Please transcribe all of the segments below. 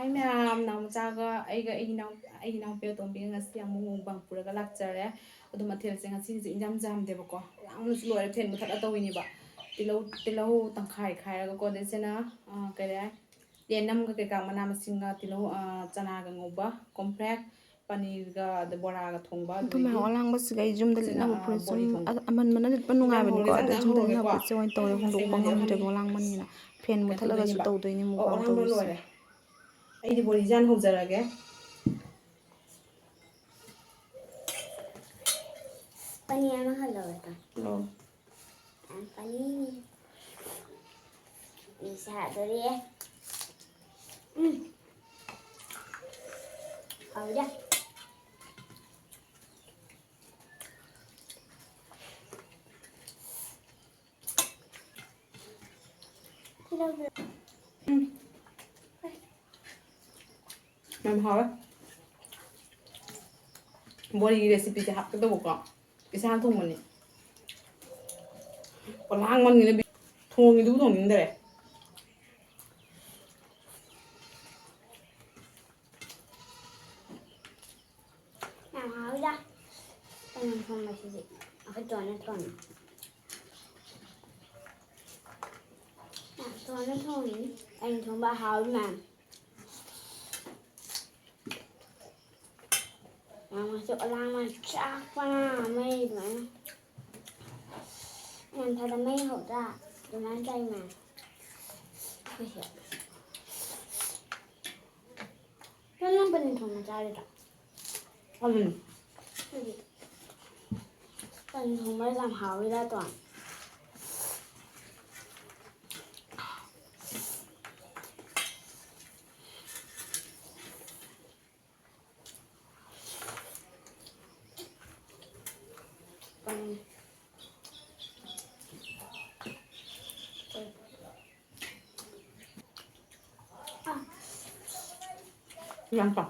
ꯍꯥꯏ ꯃꯌꯥꯝ ꯅꯥꯎꯃꯆꯥꯒ ꯑꯩꯒꯤ ꯏꯅꯥꯎꯄꯤ ꯑꯇꯣꯝꯕꯤꯒ ꯉꯁꯤ ꯑꯃꯨꯛ ꯃꯨꯛꯕꯥꯡ ꯄꯨꯔꯒ ꯂꯥꯛꯆꯔꯦ ꯑꯗꯣ ꯃꯊꯦꯜꯁꯦ ꯉꯁꯤꯁꯦ ꯏꯟꯖꯥꯡ ꯌꯥꯝꯗꯦꯕꯀꯣ ꯌꯥꯝꯅꯁꯨ ꯂꯣꯏꯔꯦ ꯐꯦꯟ ꯃꯨꯊꯠꯂ ꯇꯧꯋꯤꯅꯦꯕ ꯇꯤꯜꯍꯧ ꯇꯪꯈꯥꯏ ꯈꯥꯏꯔꯒꯀꯣ ꯑꯗꯩꯁꯤꯅ ꯀꯔꯤ ꯌꯦꯅꯝꯒ ꯀꯩꯀꯥ ꯃꯅꯥ ꯃꯁꯤꯡꯒ ꯇꯤꯜꯍꯧ ꯆꯅꯥꯒ ꯉꯧꯕ ꯀꯣꯝꯄ꯭ꯔꯦꯛ ꯄꯅꯤꯔꯒ ꯑꯗ ꯕꯣꯔꯥꯒ ꯊꯣꯡꯕ ꯑꯗꯨꯃꯥꯏꯅ ꯑꯂꯥꯡꯕꯁꯤꯒ ꯑꯩ ꯌꯨꯝꯗ ꯂꯤꯠꯅꯕ ꯐꯨꯔꯤꯠ ꯁꯨꯝ ꯕꯣꯔꯤ ꯊꯣꯡꯕ ꯑꯃꯟꯕꯅ ꯂꯤꯠꯄ ꯏꯟꯖꯥꯡ ꯅꯨꯡꯉꯥꯏꯕꯅꯤꯀꯣ ꯍꯧꯔꯒꯦ ꯑꯗ ꯏꯟꯖꯥꯡ ꯌꯨꯝꯗ ꯍꯧꯔꯒꯦꯀꯣ ꯂꯤꯠꯅꯕ ꯐꯨꯔꯤꯠꯁꯦ ꯑꯣꯏꯅ ꯇꯧꯔꯦ ꯍꯣꯡꯗꯣꯛꯄ ꯁꯦꯡꯅꯗꯤ ꯉꯝꯗ꯭ꯔꯦꯕ ꯑꯍꯟ ꯑꯂꯥꯡꯕꯅꯤꯅ ꯐꯦꯟ ꯀꯩꯅꯣ ꯃꯨꯠꯊꯠꯂꯒꯁꯨ ꯇꯧꯗꯣꯏꯅꯦꯕ ꯇꯧꯗꯣꯏꯅꯤ ꯃꯨꯛꯕꯥꯡ ꯑꯂꯥꯡꯕ ꯇꯧꯔꯤꯁꯦ ꯂꯣꯏꯔꯦ ꯑꯩꯗꯤ ꯕꯣꯔꯤꯖꯥꯟ ꯍꯧꯖꯔꯒꯦ ꯄꯅꯤꯔ ꯑꯃ ꯍꯜꯂꯛꯑꯣ ꯑꯣ ꯄꯅꯤꯔ ꯁꯥꯗꯣꯔꯤ ꯍꯥꯎꯗ ꯌꯥꯝ ꯍꯥꯎꯋꯦ ꯕꯣꯔꯤꯒꯤ ꯔꯦꯁꯤꯄꯤꯁꯦ ꯍꯥꯞꯀꯗꯧꯕꯀꯣ ꯏꯁꯥꯅ ꯊꯣꯡꯕꯅꯤ ꯂꯥꯡꯃꯟꯒꯤꯅ ꯊꯣꯡꯉꯤꯗꯨꯕꯨ ꯊꯣꯡꯅꯤꯡꯗꯔꯦ ꯌꯥꯝ ꯍꯥꯎꯗ ꯄꯅꯤꯔ ꯊꯣꯡꯕꯁꯤꯗꯤ ꯑꯩꯈꯣꯏ ꯇꯣꯟꯅ ꯊꯣꯡꯉꯤ ꯌꯥꯝ ꯇꯣꯟꯅ ꯊꯣꯡꯉꯤꯅꯤ ꯑꯩꯅ ꯊꯣꯡꯕ ꯍꯥꯎꯏ ꯃꯌꯥꯝ ꯃꯥꯁꯨ ꯑꯂꯥꯡꯕ ꯆꯥꯛꯄꯅ ꯃꯩ ꯑꯗꯨꯃꯥꯏꯅ ꯌꯥꯝꯊꯗ ꯃꯩ ꯍꯧꯗ꯭ꯔꯥ ꯑꯗꯨꯃꯥꯏꯅ ꯆꯥꯏ ꯃꯌꯥꯝ ꯅꯪ ꯄꯅꯤꯔ ꯊꯣꯡꯕ ꯆꯥꯔꯤꯗꯣ ꯄꯅꯤꯔ ꯊꯣꯡꯕ ꯌꯥꯝ ꯍꯥꯎꯋꯤꯗ ꯇꯣꯟ ꯌꯥꯝ ꯄꯥꯝ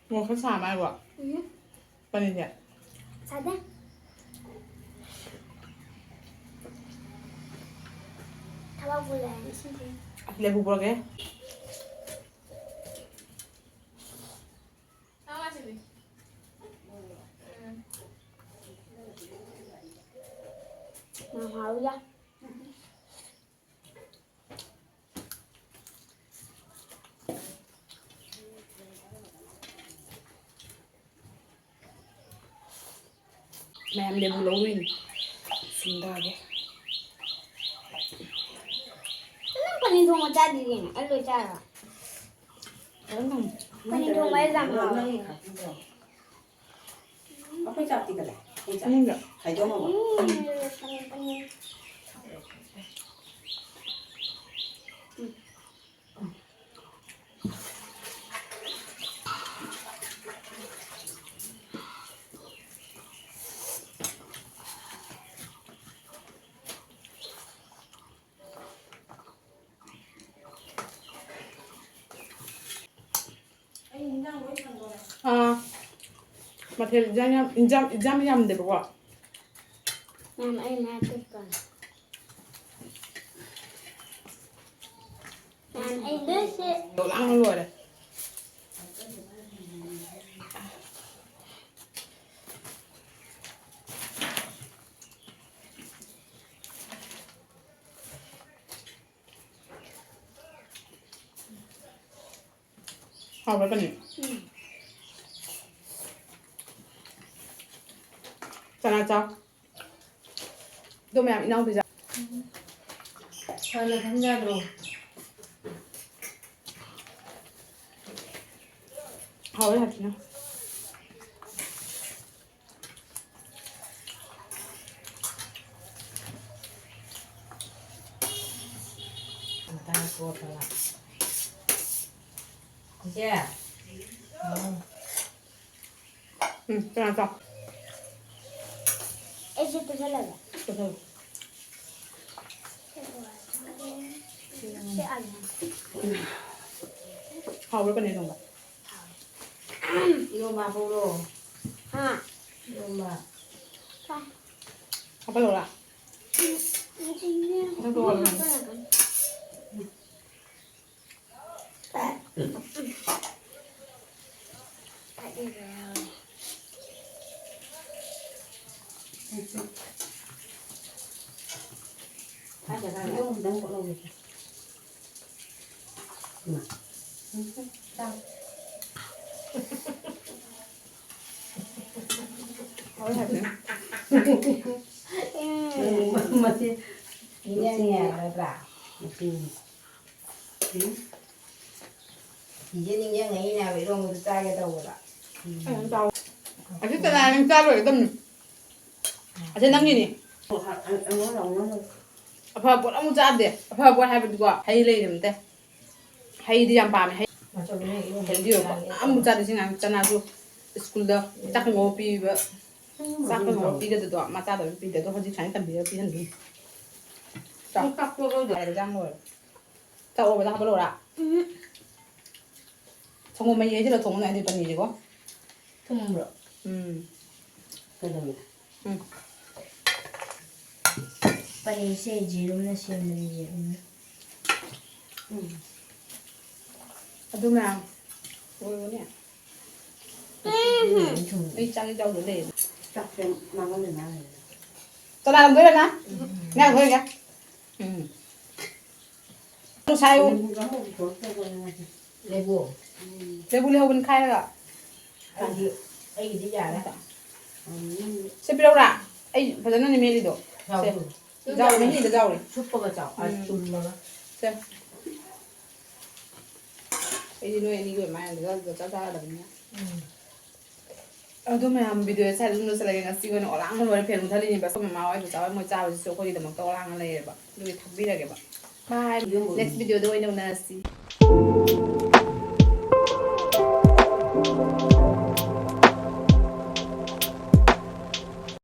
ꯃꯣꯔꯣꯛ ꯈꯔ ꯁꯥꯕ ꯍꯥꯏꯕꯣ ꯄꯅꯤꯔꯁꯦ ꯁꯥꯗꯦ ꯊꯕꯛꯄꯨ ꯂꯩꯔꯗꯤ ꯁꯤꯁꯦ ꯂꯐꯨ ꯄꯨꯔꯛꯀꯦ ꯌꯥꯝ ꯍꯥꯎꯋꯤꯗ ꯃꯌꯥꯝ ꯂꯦꯕꯨ ꯂꯧꯔꯨꯏꯅꯤ ꯁꯤꯡꯗꯒꯦ ꯅꯪ ꯄꯅꯤꯔ ꯊꯣꯡꯕ ꯆꯥꯗ꯭ꯔꯤ ꯀꯩꯅꯣ ꯑꯩ ꯂꯣꯏ ꯆꯥꯔꯕ ꯄꯅꯤꯔ ꯊꯣꯡꯕ ꯍꯥꯏꯁꯦ ꯌꯥꯝ ꯍꯥꯎꯋꯦ ꯑꯩꯈꯣꯏ ꯆꯥꯛꯇꯤ ꯀꯗꯥꯏ ꯈꯥꯏꯗꯣꯛꯑꯝꯃꯕ ꯄꯅꯤꯔ ꯃꯊꯦꯜ ꯏꯟꯖꯥꯡ ꯌꯥꯝꯗꯦꯕꯀꯣ ꯃꯌꯥꯝ ꯑꯩ ꯃꯌꯥꯝ ꯇꯦꯛꯀꯅꯤ ꯃꯌꯥꯝ ꯑꯩ ꯂꯣꯏꯁꯦ ꯂꯥꯡꯅ ꯂꯣꯏꯔꯦ ꯍꯥꯎꯕ꯭ꯔꯥ ꯄꯅꯤꯔ ꯆꯅꯥ ꯆꯥꯎ ꯑꯗꯨ ꯃꯌꯥꯝ ꯏꯅꯥꯎꯄꯤꯖꯥ ꯍꯥꯟꯅ ꯊꯝ ꯌꯥꯗ꯭ꯔꯣ ꯍꯥꯎꯋꯦ ꯍꯥꯊꯤꯅ 이제 ꯆꯅꯥ ꯆꯥꯎ ꯑꯩꯁꯨ ꯇꯨꯁꯜꯂꯒꯦ ꯆꯠꯊꯣꯛ 하울 꺼내 놓은 거. 이거 봐 보러. 아, 이거 봐. 아빠 놀아. 가자 가자. 이거 너무 걸어. 딱. 하울 할 때. 맛이 이냥이야 그래. 이제 이냥 nào vậy rồi ta cái đầu rồi. Ăn rau. À chứ tên là ăn rau rồi tâm. À trên năm gì nè. Ăn nó lòng nó. 아빠 뭘 아무 짜대. 아빠 뭘 해보고 하이레이 되는데. 하이디 안 밤에 하이. Mà cho cái này nó 헬디요. 아무 짜대 생각 짜나도 스쿨도 딱 먹비 싹 먹비게도 맞아도 비데도 하지 장단 비어 비한디. 자, 딱 보고 잘 장을. 자, 오버 다 벌어라. 정말 예지로 동네 애들 번 일이고. 통으로. 음. 빨리 세지 이러면 시험들이 아두면 뭐냐? 이 짝이 짝 놀래. Chắc thêm mà có mình ăn. 또 나랑 그래 나? 내가 그러게. 또 사요. Lego. 레블리 하고는 카이가. Anh ấy đi già đấy. 세피라우라. 에이, 버전은 메리도. Rau. 자우리 메니도 자우리. 슈퍼가 짜. 아, 좀 먹어. 세. 에이 노에 이거 많이 내가 짜자다 그냥. 아두면 비디오에 사진도 살아가 찍어는 어랑을 머리 펴는 달리니 봐. 그러면 마와이도 자와 뭐 자와 저 거기도 막 떠랑을 해 봐. 여기 탁비라게 봐. 바이. 넥스트 비디오도 이제 오늘 나왔지.